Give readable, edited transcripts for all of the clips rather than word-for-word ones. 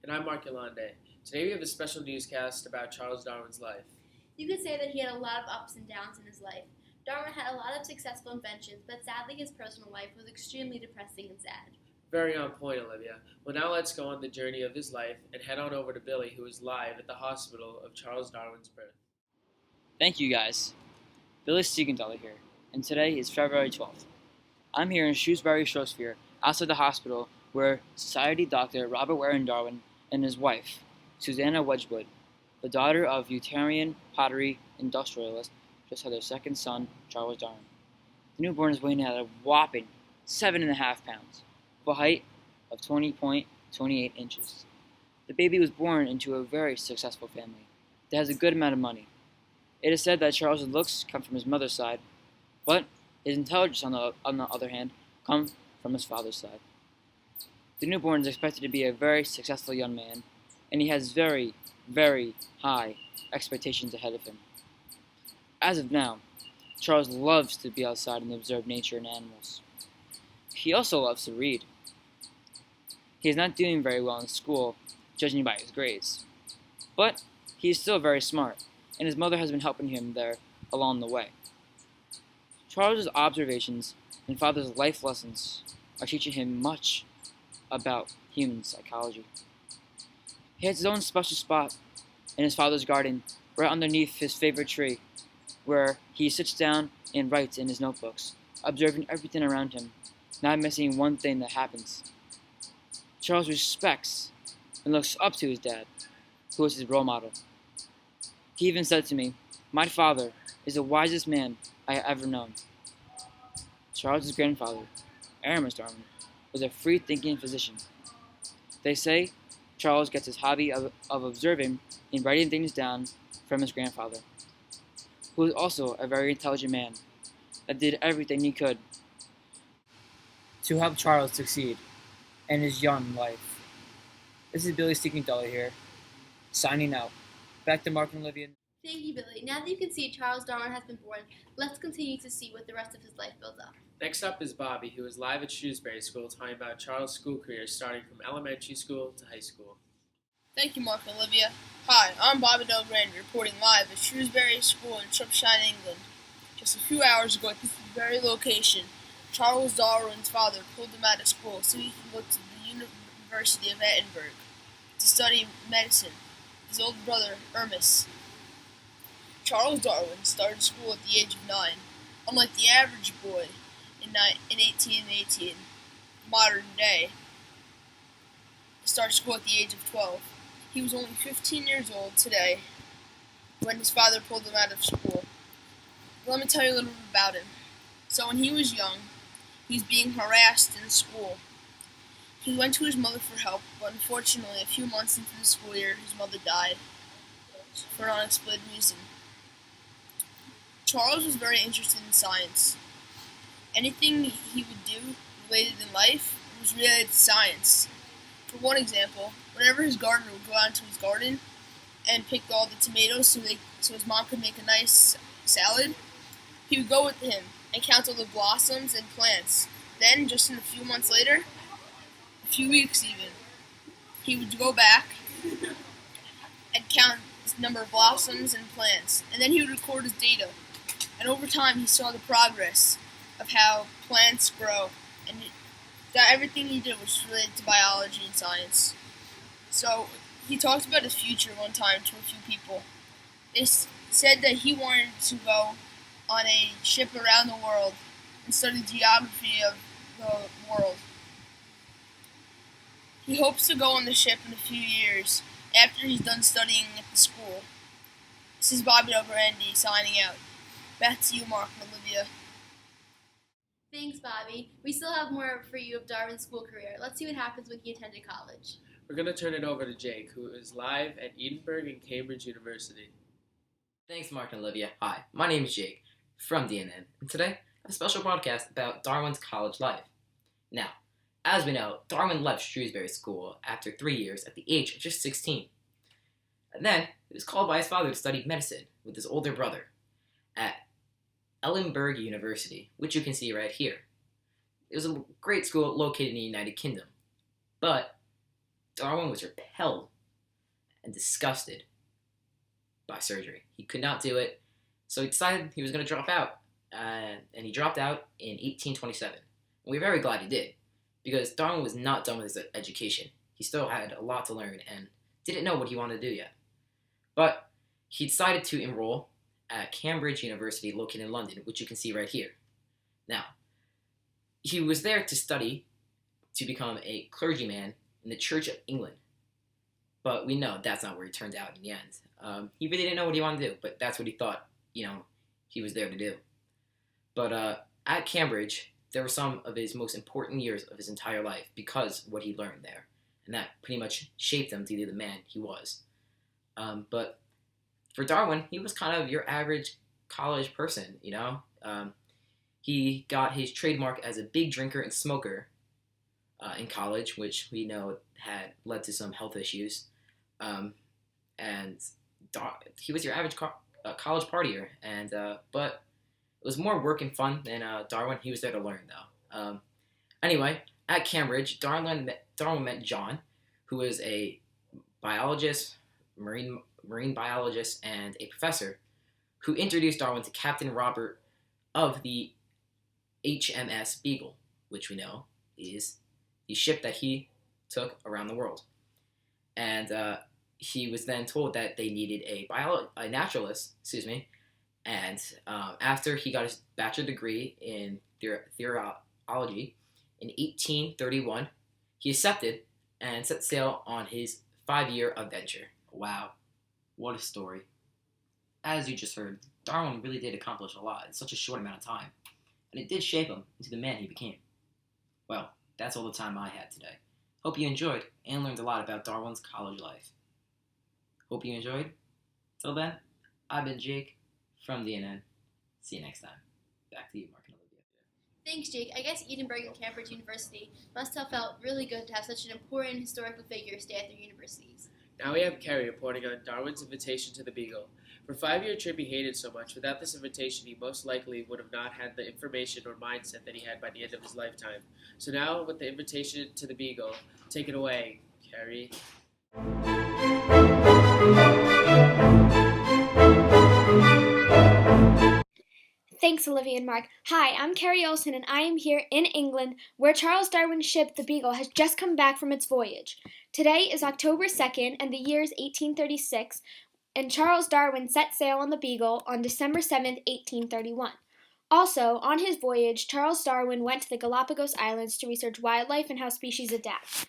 And I'm Mark Yolande. Today we have a special newscast about Charles Darwin's life. You could say that he had a lot of ups and downs in his life. Darwin had a lot of successful inventions, but sadly his personal life was extremely depressing and sad. Very on point, Olivia. Well, now let's go on the journey of his life and head on over to Billy, who is live at the hospital of Charles Darwin's birth. Thank you, guys. Billy Siegenthaler here, and today is February 12th. I'm here in Shrewsbury, Shropshire, outside the hospital, where Society Dr. Robert Warren Darwin and his wife, Susanna Wedgwood, the daughter of Unitarian pottery industrialist, just had their second son, Charles Darwin. The newborn is weighing at a whopping 7.5 pounds, with a height of 20.28 inches. The baby was born into a very successful family that has a good amount of money. It is said that Charles' looks come from his mother's side, but his intelligence, on the other hand, come from his father's side. The newborn is expected to be a very successful young man, and he has very, very high expectations ahead of him. As of now, Charles loves to be outside and observe nature and animals. He also loves to read. He is not doing very well in school, judging by his grades, but he is still very smart, and his mother has been helping him there along the way. Charles's observations and father's life lessons are teaching him much about human psychology. He has his own special spot in his father's garden, right underneath his favorite tree, where he sits down and writes in his notebooks, observing everything around him, not missing one thing that happens. Charles respects and looks up to his dad, who is his role model. He even said to me, "My father is the wisest man I have ever known." Charles's grandfather, Amos Darwin, was a free-thinking physician. They say Charles gets his hobby of observing and writing things down from his grandfather, who was also a very intelligent man that did everything he could to help Charles succeed in his young life. This is Billy Siegenthaler here, signing out. Back to Mark and Olivia. Thank you, Billy. Now that you can see Charles Darwin has been born, let's continue to see what the rest of his life builds up. Next up is Bobby, who is live at Shrewsbury School talking about Charles' school career starting from elementary school to high school. Thank you, Mark and Olivia. Hi, I'm Bobby Delgrand, reporting live at Shrewsbury School in Shropshire, England. Just a few hours ago at this very location, Charles Darwin's father pulled him out of school so he could go to the University of Edinburgh to study medicine. His older brother, Ernest. Charles Darwin started school at the age of 9. Unlike the average boy in 1818, modern day, started school at the age of 12. He was only 15 years old today when his father pulled him out of school. Let me tell you a little bit about him. So when he was young, he was being harassed in school. He went to his mother for help, but unfortunately, a few months into the school year, his mother died for an unexplained reason. Charles was very interested in science. Anything he would do related in life was related to science. For one example, whenever his gardener would go out into his garden and pick all the tomatoes so his mom could make a nice salad, he would go with him and count all the blossoms and plants. Then, just a few months later, a few weeks even, he would go back and count the number of blossoms and plants, and then he would record his data. And over time, he saw the progress of how plants grow, and that everything he did was related to biology and science. So he talked about his future one time to a few people. They said that he wanted to go on a ship around the world and study geography of the world. He hopes to go on the ship in a few years after he's done studying at the school. This is Bobby Delgrandi signing out. Back to you, Mark and Olivia. Thanks, Bobby. We still have more for you of Darwin's school career. Let's see what happens when he attended college. We're going to turn it over to Jake, who is live at Edinburgh and Cambridge University. Thanks, Mark and Olivia. Hi, my name is Jake from DNN, and today I have a special broadcast about Darwin's college life. Now, as we know, Darwin left Shrewsbury School after 3 years at the age of just 16. And then he was called by his father to study medicine with his older brother at Edinburgh University, which you can see right here. It was a great school located in the United Kingdom. But Darwin was repelled and disgusted by surgery. He could not do it, so he decided he was going to drop out, and he dropped out in 1827. And we're very glad he did, because Darwin was not done with his education. He still had a lot to learn and didn't know what he wanted to do yet. But he decided to enroll at Cambridge University, located in London, which you can see right here. Now, he was there to study to become a clergyman in the Church of England. But we know that's not where he turned out in the end. He really didn't know what he wanted to do, but that's what he thought, he was there to do. But at Cambridge, there were some of his most important years of his entire life because of what he learned there. And that pretty much shaped him to be the man he was. But for Darwin, he was kind of your average college person, He got his trademark as a big drinker and smoker in college, which we know had led to some health issues. And he was your average college partier, but it was more work and fun than Darwin. He was there to learn, though. Anyway, at Cambridge, Darwin met John, who was a biologist, marine biologist, and a professor, who introduced Darwin to Captain Robert of the HMS Beagle, which we know is the ship that he took around the world. And he was then told that they needed a naturalist, and after he got his bachelor degree in theology in 1831, he accepted and set sail on his 5-year adventure. Wow, what a story. As you just heard, Darwin really did accomplish a lot in such a short amount of time, and it did shape him into the man he became. Well, that's all the time I had today. Hope you enjoyed and learned a lot about Darwin's college life. Hope you enjoyed. Till then, I've been Jake from DNN. See you next time. Back to you, Mark and Olivia. Thanks, Jake. I guess Edinburgh and Cambridge University must have felt really good to have such an important historical figure stay at their universities. Now we have Kerry reporting on Darwin's invitation to the Beagle. For a 5-year trip he hated so much, without this invitation he most likely would have not had the information or mindset that he had by the end of his lifetime. So now, with the invitation to the Beagle, take it away, Kerry. Thanks, Olivia and Mark. Hi, I'm Carrie Olson, and I am here in England, where Charles Darwin's ship, the Beagle, has just come back from its voyage. Today is October 2nd, and the year is 1836, and Charles Darwin set sail on the Beagle on December 7th, 1831. Also, on his voyage, Charles Darwin went to the Galapagos Islands to research wildlife and how species adapt.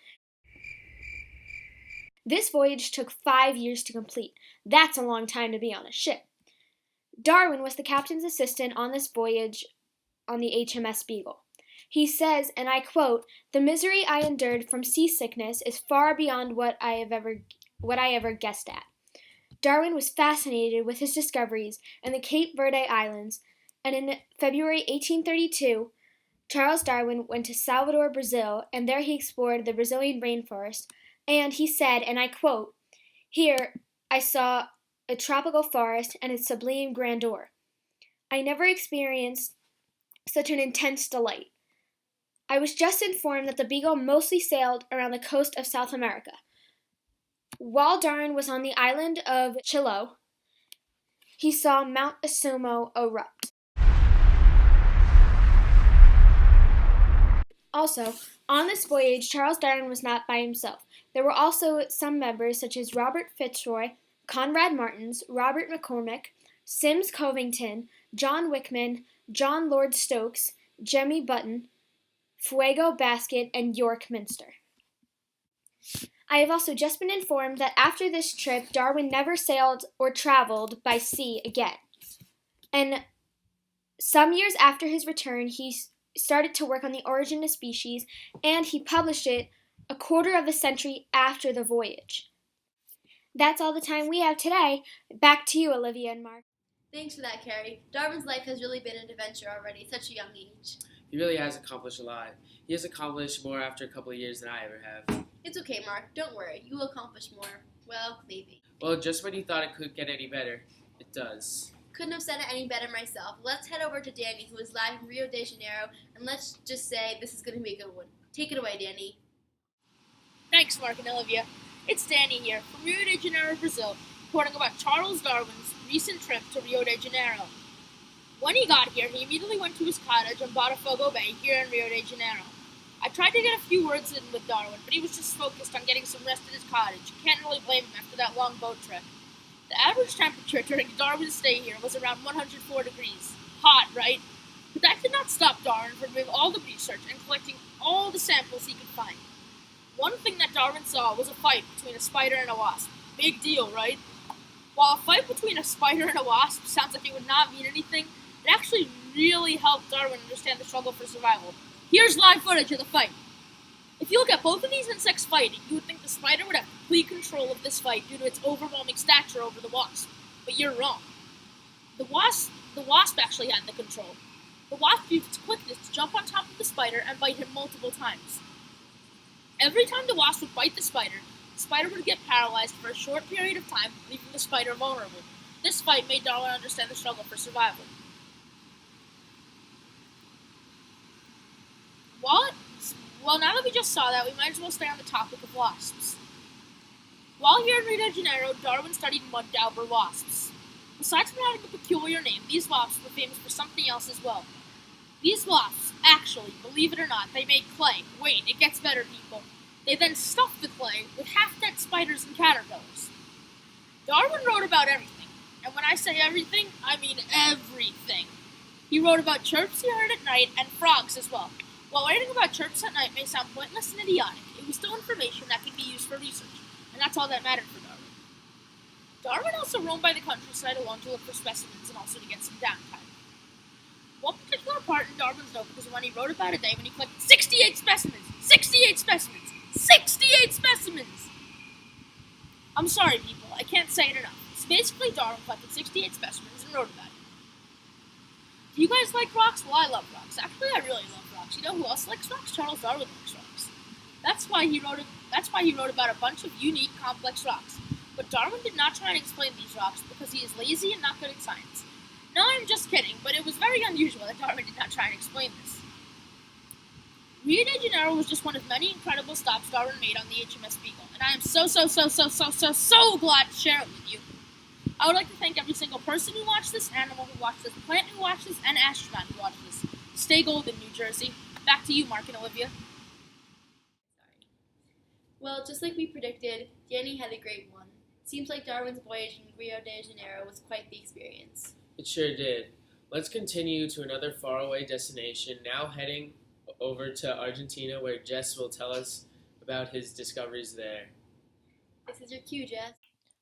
This voyage took 5 years to complete. That's a long time to be on a ship. Darwin was the captain's assistant on this voyage on the HMS Beagle. He says, and I quote, "The misery I endured from seasickness is far beyond what I ever guessed at." Darwin was fascinated with his discoveries in the Cape Verde Islands, and in February 1832, Charles Darwin went to Salvador, Brazil, and there he explored the Brazilian rainforest, and he said, and I quote, "Here I saw a tropical forest and its sublime grandeur. I never experienced such an intense delight. I was just informed that the Beagle mostly sailed around the coast of South America. While Darwin was on the island of Chiloe, he saw Mount Asumo erupt. Also, on this voyage, Charles Darwin was not by himself. There were also some members such as Robert Fitzroy, Conrad Martins, Robert McCormick, Sims Covington, John Wickman, John Lord Stokes, Jemmy Button, Fuego Basket, and York Minster. I have also just been informed that after this trip, Darwin never sailed or traveled by sea again. And some years after his return, he started to work on The Origin of Species, and he published it a quarter of a century after the voyage. That's all the time we have today. Back to you, Olivia and Mark. Thanks for that, Carrie. Darwin's life has really been an adventure already at such a young age. He really has accomplished a lot. He has accomplished more after a couple of years than I ever have. It's okay, Mark. Don't worry. You will accomplish more. Well, maybe. Well, just when you thought it could get any better, it does. Couldn't have said it any better myself. Let's head over to Danny, who is live in Rio de Janeiro, and let's just say this is going to be a good one. Take it away, Danny. Thanks, Mark and Olivia. It's Danny here from Rio de Janeiro, Brazil, reporting about Charles Darwin's recent trip to Rio de Janeiro. When he got here, he immediately went to his cottage on Botafogo Bay here in Rio de Janeiro. I tried to get a few words in with Darwin, but he was just focused on getting some rest at his cottage. You can't really blame him after that long boat trip. The average temperature during Darwin's stay here was around 104 degrees. Hot, right? But that did not stop Darwin from doing all the research and collecting all the samples he could find. One thing that Darwin saw was a fight between a spider and a wasp. Big deal, right? While a fight between a spider and a wasp sounds like it would not mean anything, it actually really helped Darwin understand the struggle for survival. Here's live footage of the fight. If you look at both of these insects fighting, you would think the spider would have complete control of this fight due to its overwhelming stature over the wasp. But you're wrong. The wasp actually had the control. The wasp used its quickness to jump on top of the spider and bite him multiple times. Every time the wasp would bite the spider would get paralyzed for a short period of time, leaving the spider vulnerable. This fight made Darwin understand the struggle for survival. Well, now that we just saw that, we might as well stay on the topic of wasps. While here in Rio de Janeiro, Darwin studied mud dauber wasps. Besides from having a peculiar name, these wasps were famous for something else as well. These wasps, actually, believe it or not, they made clay. Wait, it gets better, people. They then stuffed the clay with half-dead spiders and caterpillars. Darwin wrote about everything, and when I say everything, I mean everything. He wrote about chirps he heard at night and frogs as well. While writing about chirps at night may sound pointless and idiotic, it was still information that could be used for research, and that's all that mattered for Darwin. Darwin also roamed by the countryside alone to look for specimens and also to get some downtime. One particular part in Darwin's notebook was when he wrote about a day when he collected 68 specimens! 68 specimens! 68 specimens! I'm sorry, people, I can't say it enough. So basically, Darwin collected 68 specimens and wrote about it. Do you guys like rocks? Well, I love rocks. Actually, I really love rocks. You know who else likes rocks? Charles Darwin likes rocks. That's why he wrote about a bunch of unique, complex rocks. But Darwin did not try and explain these rocks because he is lazy and not good at science. No, I'm just kidding, but it was very unusual that Darwin did not try and explain this. Rio de Janeiro was just one of many incredible stops Darwin made on the HMS Beagle, and I am so glad to share it with you. I would like to thank every single person who watched this, animal who watched this, plant who watched this, and astronaut who watched this. Stay golden, New Jersey. Back to you, Mark and Olivia. Well, just like we predicted, Danny had a great one. Seems like Darwin's voyage in Rio de Janeiro was quite the experience. It sure did. Let's continue to another faraway destination, now heading over to Argentina, where Jess will tell us about his discoveries there. This is your cue, Jess.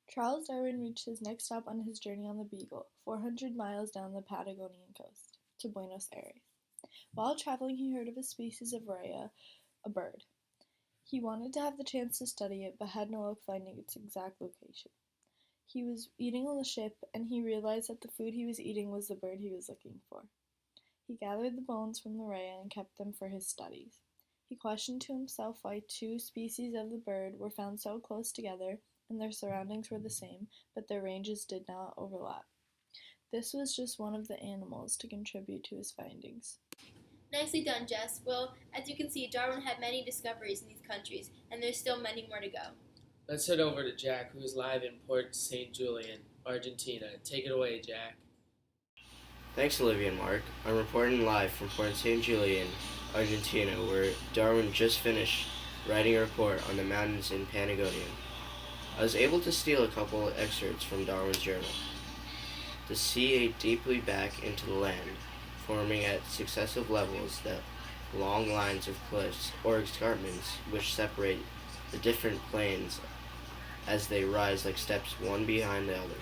Charles Darwin reached his next stop on his journey on the Beagle, 400 miles down the Patagonian coast, to Buenos Aires. While traveling, he heard of a species of raya, a bird. He wanted to have the chance to study it, but had no luck finding its exact location. He was eating on the ship, and he realized that the food he was eating was the bird he was looking for. He gathered the bones from the raya and kept them for his studies. He questioned to himself why two species of the bird were found so close together, and their surroundings were the same, but their ranges did not overlap. This was just one of the animals to contribute to his findings. Nicely done, Jess. Well, as you can see, Darwin had many discoveries in these countries, and there's still many more to go. Let's head over to Jack, who is live in Port St. Julian, Argentina. Take it away, Jack. Thanks, Olivia and Mark. I'm reporting live from Port St. Julian, Argentina, where Darwin just finished writing a report on the mountains in Patagonia. I was able to steal a couple excerpts from Darwin's journal. The sea ate deeply back into the land, forming at successive levels the long lines of cliffs or escarpments which separate the different plains as they rise like steps one behind the other.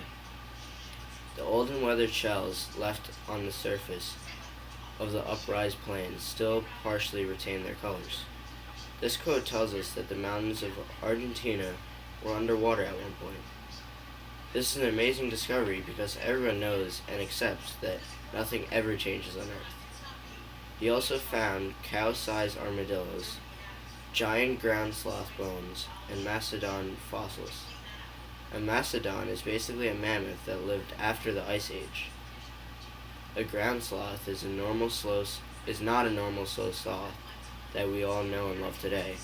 The old and weathered shells left on the surface of the uprise plains still partially retain their colors. This quote tells us that the mountains of Argentina were underwater at one point. This is an amazing discovery because everyone knows and accepts that nothing ever changes on Earth. He also found cow-sized armadillos, giant ground sloth bones, and mastodon fossils. A mastodon is basically a mammoth that lived after the Ice Age. A ground sloth is not a normal slow sloth that we all know and love today.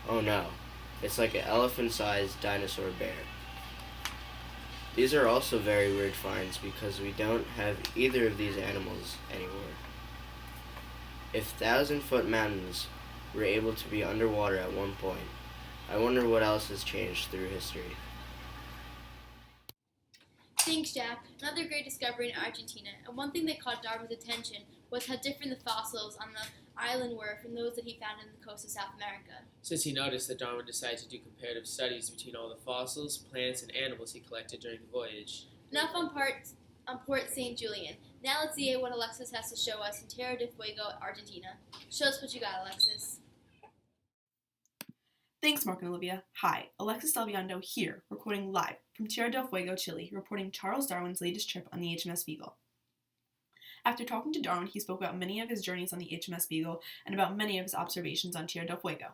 Oh no, it's like an elephant-sized dinosaur bear. These are also very weird finds because we don't have either of these animals anymore. If 1,000-foot mountains were able to be underwater at one point, I wonder what else has changed through history. Thanks, Jack. Another great discovery in Argentina, and one thing that caught Darwin's attention was how different the fossils on the island were from those that he found in the coast of South America. Since he noticed that Darwin decided to do comparative studies between all the fossils, plants, and animals he collected during the voyage. Enough on Port St. Julian. Now let's see what Alexis has to show us in Tierra del Fuego, Argentina. Show us what you got, Alexis. Thanks, Mark and Olivia. Hi, Alexis Delviando here, recording live from Tierra del Fuego, Chile, reporting Charles Darwin's latest trip on the HMS Beagle. After talking to Darwin, he spoke about many of his journeys on the HMS Beagle and about many of his observations on Tierra del Fuego.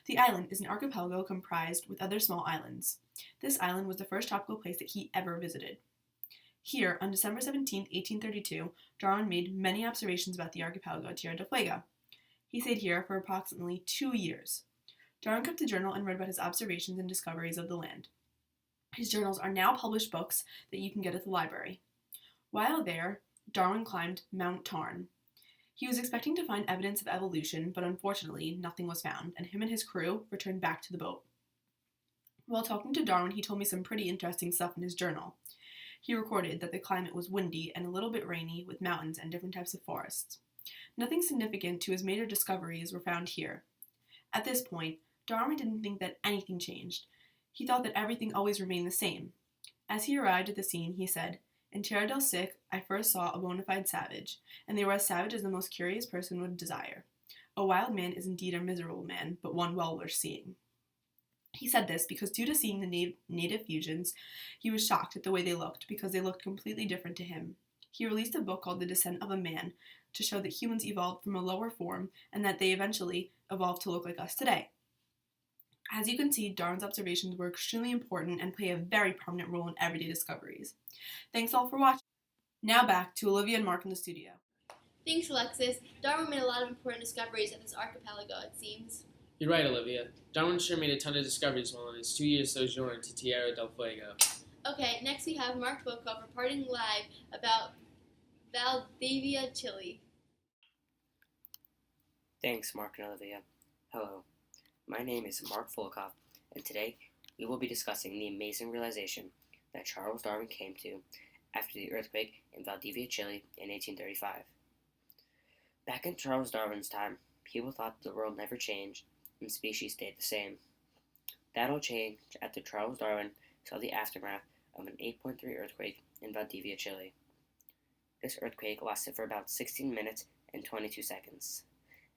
The island is an archipelago comprised with other small islands. This island was the first tropical place that he ever visited. Here, on December 17, 1832, Darwin made many observations about the archipelago at Tierra del Fuego. He stayed here for approximately 2 years. Darwin kept a journal and read about his observations and discoveries of the land. His journals are now published books that you can get at the library. While there, Darwin climbed Mount Tarn. He was expecting to find evidence of evolution, but unfortunately, nothing was found, and him and his crew returned back to the boat. While talking to Darwin, he told me some pretty interesting stuff in his journal. He recorded that the climate was windy and a little bit rainy, with mountains and different types of forests. Nothing significant to his major discoveries were found here. At this point, Darwin didn't think that anything changed. He thought that everything always remained the same. As he arrived at the scene, he said, "In Tierra del Sic, I first saw a bona fide savage, and they were as savage as the most curious person would desire. A wild man is indeed a miserable man, but one well worth seeing." He said this because due to seeing the native fusions, he was shocked at the way they looked because they looked completely different to him. He released a book called The Descent of a Man to show that humans evolved from a lower form and that they eventually evolved to look like us today. As you can see, Darwin's observations were extremely important and play a very prominent role in everyday discoveries. Thanks all for watching. Now back to Olivia and Mark in the studio. Thanks, Alexis. Darwin made a lot of important discoveries at this archipelago, it seems. You're right, Olivia. Darwin sure made a ton of discoveries while on his 2-year sojourn to Tierra del Fuego. Okay, next we have Mark Volkov reporting live about Valdivia, Chile. Thanks, Mark and Olivia. Hello, my name is Mark Volkov, and today we will be discussing the amazing realization that Charles Darwin came to after the earthquake in Valdivia, Chile in 1835. Back in Charles Darwin's time, people thought the world never changed and species stayed the same. That all changed after Charles Darwin saw the aftermath of an 8.3 earthquake in Valdivia, Chile. This earthquake lasted for about 16 minutes and 22 seconds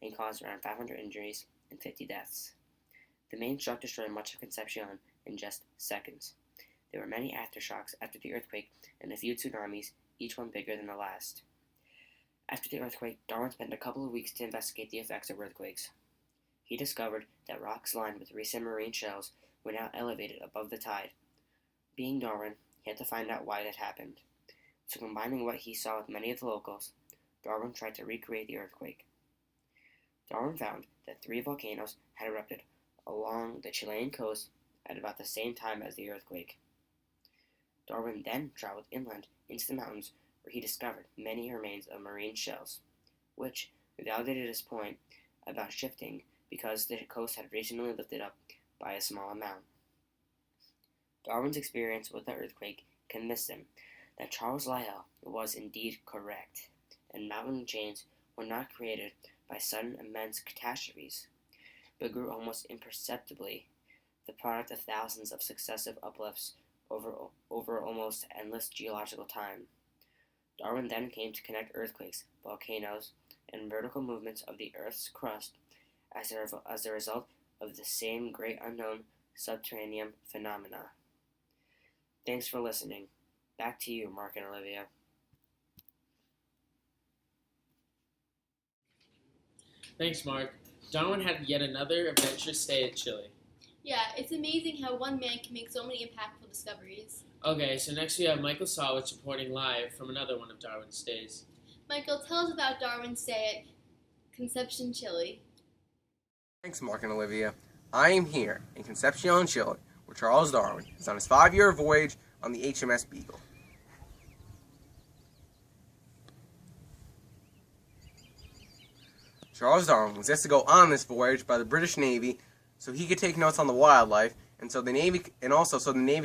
and caused around 500 injuries and 50 deaths. The main shock destroyed much of Concepcion in just seconds. There were many aftershocks after the earthquake and a few tsunamis, each one bigger than the last. After the earthquake, Darwin spent a couple of weeks to investigate the effects of earthquakes. He discovered that rocks lined with recent marine shells were now elevated above the tide. Being Darwin, he had to find out why that happened. So combining what he saw with many of the locals, Darwin tried to recreate the earthquake. Darwin found that 3 volcanoes had erupted along the Chilean coast at about the same time as the earthquake. Darwin then traveled inland into the mountains where he discovered many remains of marine shells, which validated his point about shifting because the coast had recently lifted up by a small amount. Darwin's experience with the earthquake convinced him that Charles Lyell was indeed correct, and mountain chains were not created by sudden immense catastrophes, but grew almost imperceptibly, the product of thousands of successive uplifts over almost endless geological time. Darwin then came to connect earthquakes, volcanoes, and vertical movements of the Earth's crust as a result of the same great unknown subterranean phenomena. Thanks for listening. Back to you, Mark and Olivia. Thanks, Mark. Darwin had yet another adventurous stay in Chile. Yeah, it's amazing how one man can make so many impactful discoveries. Okay, so next we have Michael Sawicz reporting live from another one of Darwin's stays. Michael, tell us about Darwin's stay at Concepcion, Chile. Thanks, Mark and Olivia. I am here in Concepcion, Chile, where Charles Darwin is on his 5-year voyage on the HMS Beagle. Charles Darwin was asked to go on this voyage by the British Navy so he could take notes on the wildlife, and so the Navy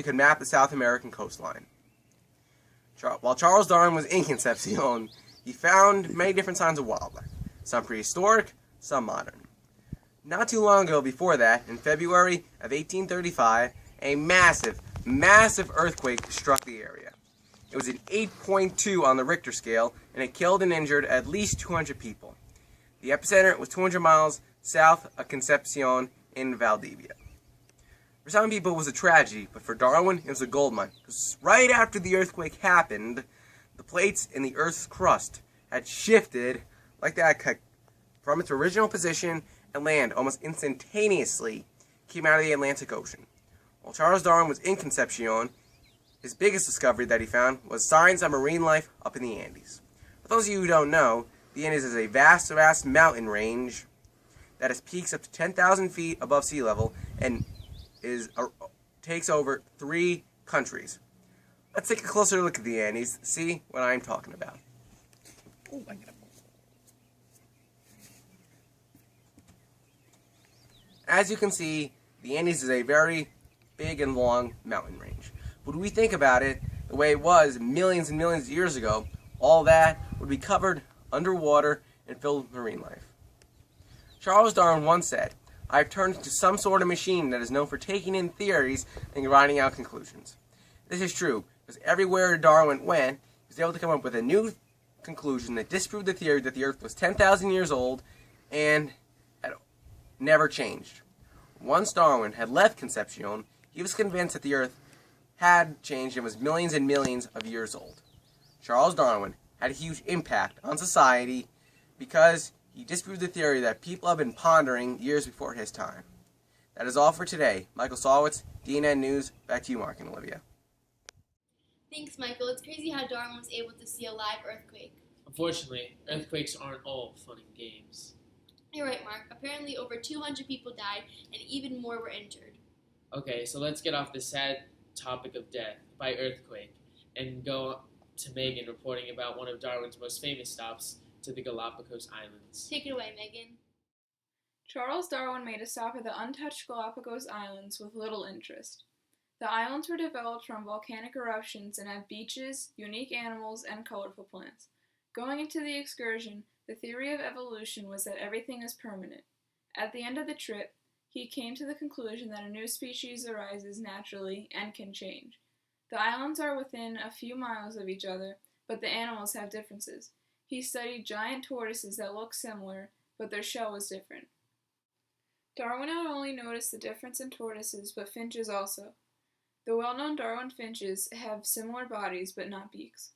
could map the South American coastline. While Charles Darwin was in Concepcion, he found many different signs of wildlife, some prehistoric, some modern. Not too long ago before that, in February of 1835, a massive earthquake struck the area. It was an 8.2 on the Richter scale, and it killed and injured at least 200 people. The epicenter was 200 miles south of Concepcion in Valdivia. For some people it was a tragedy, but for Darwin it was a gold mine, because right after the earthquake happened, the plates in the Earth's crust had shifted like that from its original position, and land almost instantaneously came out of the Atlantic Ocean. While Charles Darwin was in Concepcion, his biggest discovery that he found was signs of marine life up in the Andes. For those of you who don't know, the Andes is a vast mountain range that has peaks up to 10,000 feet above sea level and takes over 3 countries. Let's take a closer look at the Andes, see what I'm talking about. As you can see, the Andes is a very big and long mountain range. But when we think about it, the way it was millions and millions of years ago, all that would be covered underwater and filled with marine life. Charles Darwin once said, "I've turned into some sort of machine that is known for taking in theories and writing out conclusions." This is true, because everywhere Darwin went, he was able to come up with a new conclusion that disproved the theory that the Earth was 10,000 years old and had never changed. Once Darwin had left Concepcion, he was convinced that the Earth had changed and was millions and millions of years old. Charles Darwin had a huge impact on society because he disproved the theory that people have been pondering years before his time. That is all for today. Michael Sawitz, DNN News. Back to you, Mark and Olivia. Thanks, Michael. It's crazy how Darwin was able to see a live earthquake. Unfortunately, earthquakes aren't all fun and games. You're right, Mark. Apparently over 200 people died and even more were injured. Okay, so let's get off the sad topic of death by earthquake and go to Megan reporting about one of Darwin's most famous stops to the Galapagos Islands. Take it away, Megan. Charles Darwin made a stop at the untouched Galapagos Islands with little interest. The islands were developed from volcanic eruptions and have beaches, unique animals, and colorful plants. Going into the excursion, the theory of evolution was that everything is permanent. At the end of the trip, he came to the conclusion that a new species arises naturally and can change. The islands are within a few miles of each other, but the animals have differences. He studied giant tortoises that look similar, but their shell was different. Darwin not only noticed the difference in tortoises, but finches also. The well-known Darwin finches have similar bodies, but not beaks.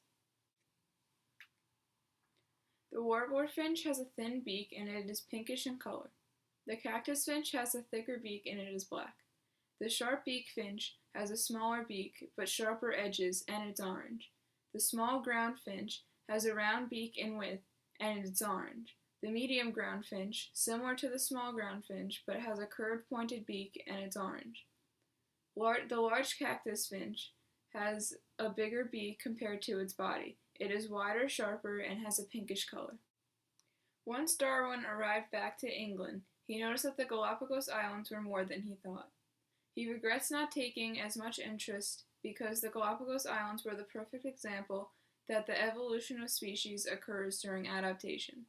The warbler finch has a thin beak and it is pinkish in color. The cactus finch has a thicker beak and it is black. The sharp-beaked finch has a smaller beak but sharper edges and it's orange. The small ground finch has a round beak in width and it's orange. The medium ground finch, similar to the small ground finch, but has a curved pointed beak and it's orange. The large cactus finch has a bigger beak compared to its body. It is wider, sharper, and has a pinkish color. Once Darwin arrived back to England, he noticed that the Galapagos Islands were more than he thought. He regrets not taking as much interest because the Galapagos Islands were the perfect example that the evolution of species occurs during adaptation.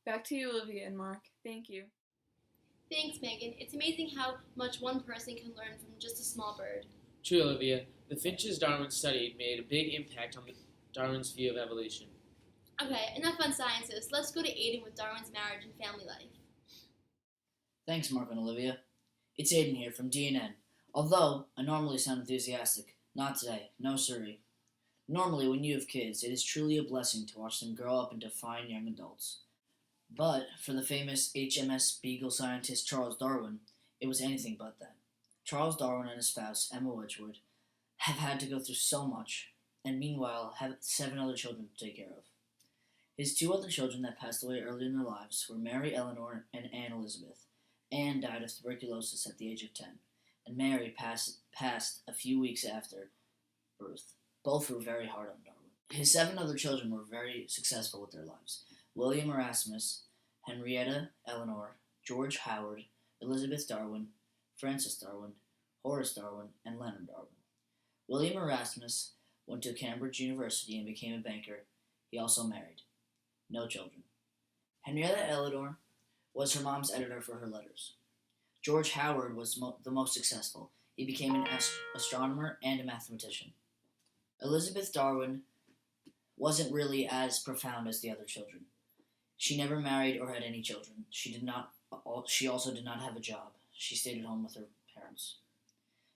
Back to you, Olivia and Mark. Thank you. Thanks, Megan. It's amazing how much one person can learn from just a small bird. True, Olivia. The finches Darwin studied made a big impact on Darwin's view of evolution. Okay, enough on sciences. Let's go to Aiden with Darwin's marriage and family life. Thanks, Mark and Olivia. It's Aiden here from DNN. Although I normally sound enthusiastic, not today, no siree. Normally, when you have kids, it is truly a blessing to watch them grow up into fine young adults. But for the famous HMS Beagle scientist Charles Darwin, it was anything but that. Charles Darwin and his spouse, Emma Wedgwood, have had to go through so much, and meanwhile have 7 other children to take care of. His 2 other children that passed away early in their lives were Mary Eleanor and Anne Elizabeth, Anne died of tuberculosis at the age of 10, and Mary passed a few weeks after birth. Both were very hard on Darwin. His 7 other children were very successful with their lives: William Erasmus, Henrietta Eleanor, George Howard, Elizabeth Darwin, Francis Darwin, Horace Darwin, and Leonard Darwin. William Erasmus went to Cambridge University and became a banker. He also married. No children. Henrietta Eleanor was her mom's editor for her letters. George Howard was the most successful. He became an astronomer and a mathematician. Elizabeth Darwin wasn't really as profound as the other children. She never married or had any children. She also did not have a job. She stayed at home with her parents.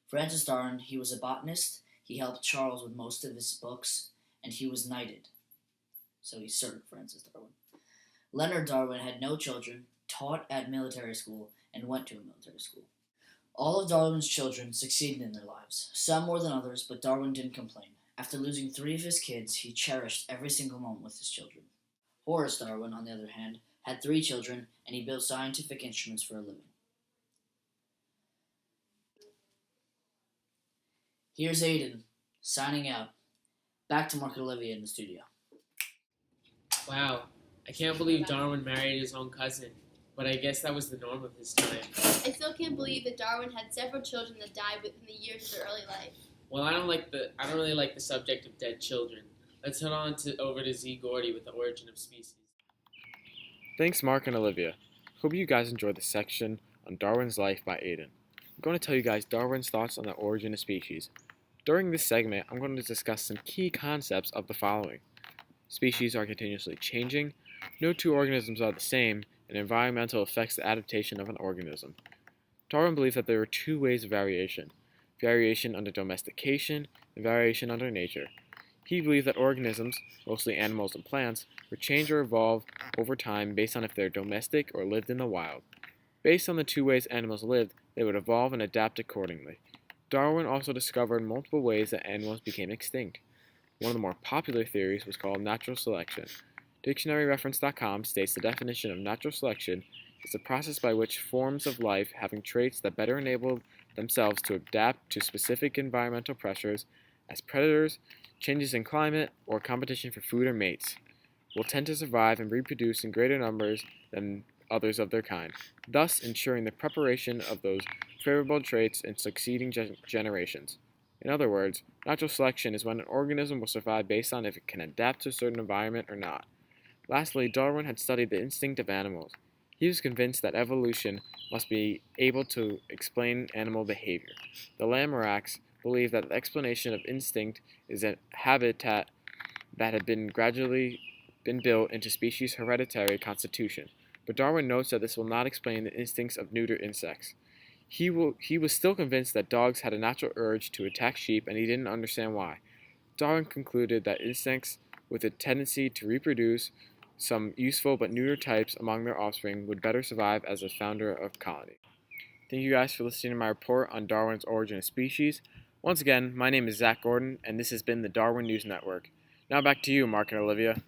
Francis Darwin, he was a botanist. He helped Charles with most of his books, and he was knighted. So he's Sir Francis Darwin. Leonard Darwin had no children, taught at military school, and went to a military school. All of Darwin's children succeeded in their lives, some more than others, but Darwin didn't complain. After losing 3 of his kids, he cherished every single moment with his children. Horace Darwin, on the other hand, had 3 children, and he built scientific instruments for a living. Here's Aiden, signing out. Back to Mark and Olivia in the studio. Wow, I can't believe Darwin married his own cousin, but I guess that was the norm of his time. I still can't believe that Darwin had several children that died within the years of their early life. Well, I don't really like the subject of dead children. Let's head on over to Z. Gordy with the origin of species. Thanks, Mark and Olivia. Hope you guys enjoyed the section on Darwin's life by Aiden. I'm going to tell you guys Darwin's thoughts on the origin of species. During this segment, I'm going to discuss some key concepts of the following. Species are continuously changing, no 2 organisms are the same, and environmental affects the adaptation of an organism. Darwin believed that there were 2 ways of variation: variation under domestication and variation under nature. He believed that organisms, mostly animals and plants, would change or evolve over time based on if they're domestic or lived in the wild. Based on the 2 ways animals lived, they would evolve and adapt accordingly. Darwin also discovered multiple ways that animals became extinct. One of the more popular theories was called natural selection. DictionaryReference.com states the definition of natural selection is the process by which forms of life having traits that better enable themselves to adapt to specific environmental pressures as predators, changes in climate, or competition for food or mates, will tend to survive and reproduce in greater numbers than others of their kind, thus ensuring the preparation of those favorable traits in succeeding generations. In other words, natural selection is when an organism will survive based on if it can adapt to a certain environment or not. Lastly, Darwin had studied the instinct of animals. He was convinced that evolution must be able to explain animal behavior. The Lamarcks believed that the explanation of instinct is a habitat that had been gradually built into species' hereditary constitution. But Darwin notes that this will not explain the instincts of neuter insects. He was still convinced that dogs had a natural urge to attack sheep, and he didn't understand why. Darwin concluded that insects with a tendency to reproduce some useful but neuter types among their offspring would better survive as a founder of colony. Thank you guys for listening to my report on Darwin's origin of species. Once again, my name is Zach Gordon, and this has been the Darwin News Network. Now back to you, Mark and Olivia.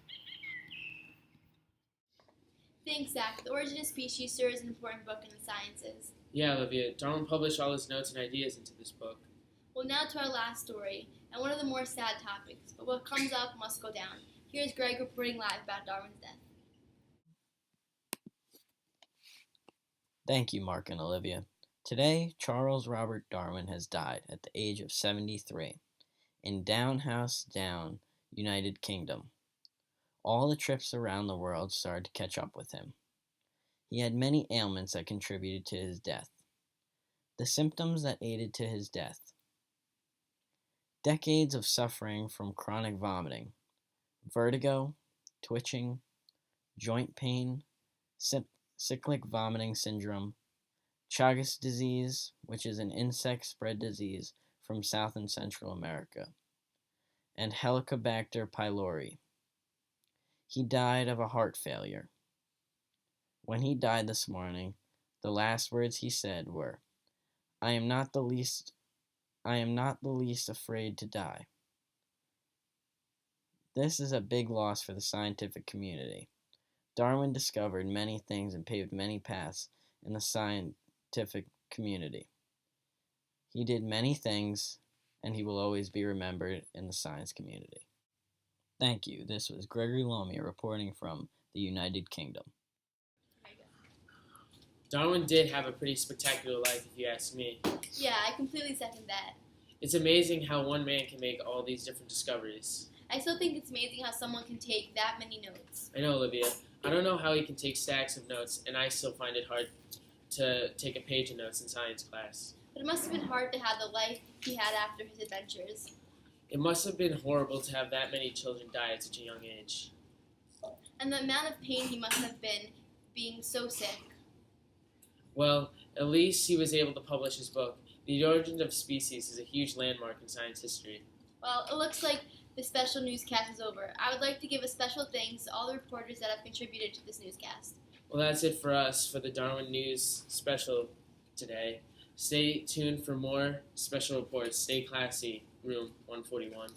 Thanks, Zach. The Origin of Species serves an important book in the sciences. Yeah, Olivia, Darwin published all his notes and ideas into this book. Well, now to our last story, and one of the more sad topics, but what comes up must go down. Here's Greg reporting live about Darwin's death. Thank you, Mark and Olivia. Today, Charles Robert Darwin has died at the age of 73 in Down House, Down, United Kingdom. All the trips around the world started to catch up with him. He had many ailments that contributed to his death. The symptoms that aided to his death: decades of suffering from chronic vomiting, vertigo, twitching, joint pain, cyclic vomiting syndrome, Chagas disease, which is an insect spread disease from South and Central America, and Helicobacter pylori. He died of a heart failure. When he died this morning, the last words he said were, I am not the least afraid to die." This is a big loss for the scientific community. Darwin discovered many things and paved many paths in the scientific community. He did many things, and he will always be remembered in the science community. Thank you. This was Gregory Lomia reporting from the United Kingdom. Darwin did have a pretty spectacular life, if you ask me. Yeah, I completely second that. It's amazing how one man can make all these different discoveries. I still think it's amazing how someone can take that many notes. I know, Olivia. I don't know how he can take stacks of notes, and I still find it hard to take a page of notes in science class. But it must have been hard to have the life he had after his adventures. It must have been horrible to have that many children die at such a young age. And the amount of pain he must have been being so sick. Well, at least he was able to publish his book. The Origin of Species is a huge landmark in science history. Well, it looks like the special newscast is over. I would like to give a special thanks to all the reporters that have contributed to this newscast. Well, that's it for us for the Darwin News special today. Stay tuned for more special reports. Stay classy, room 141.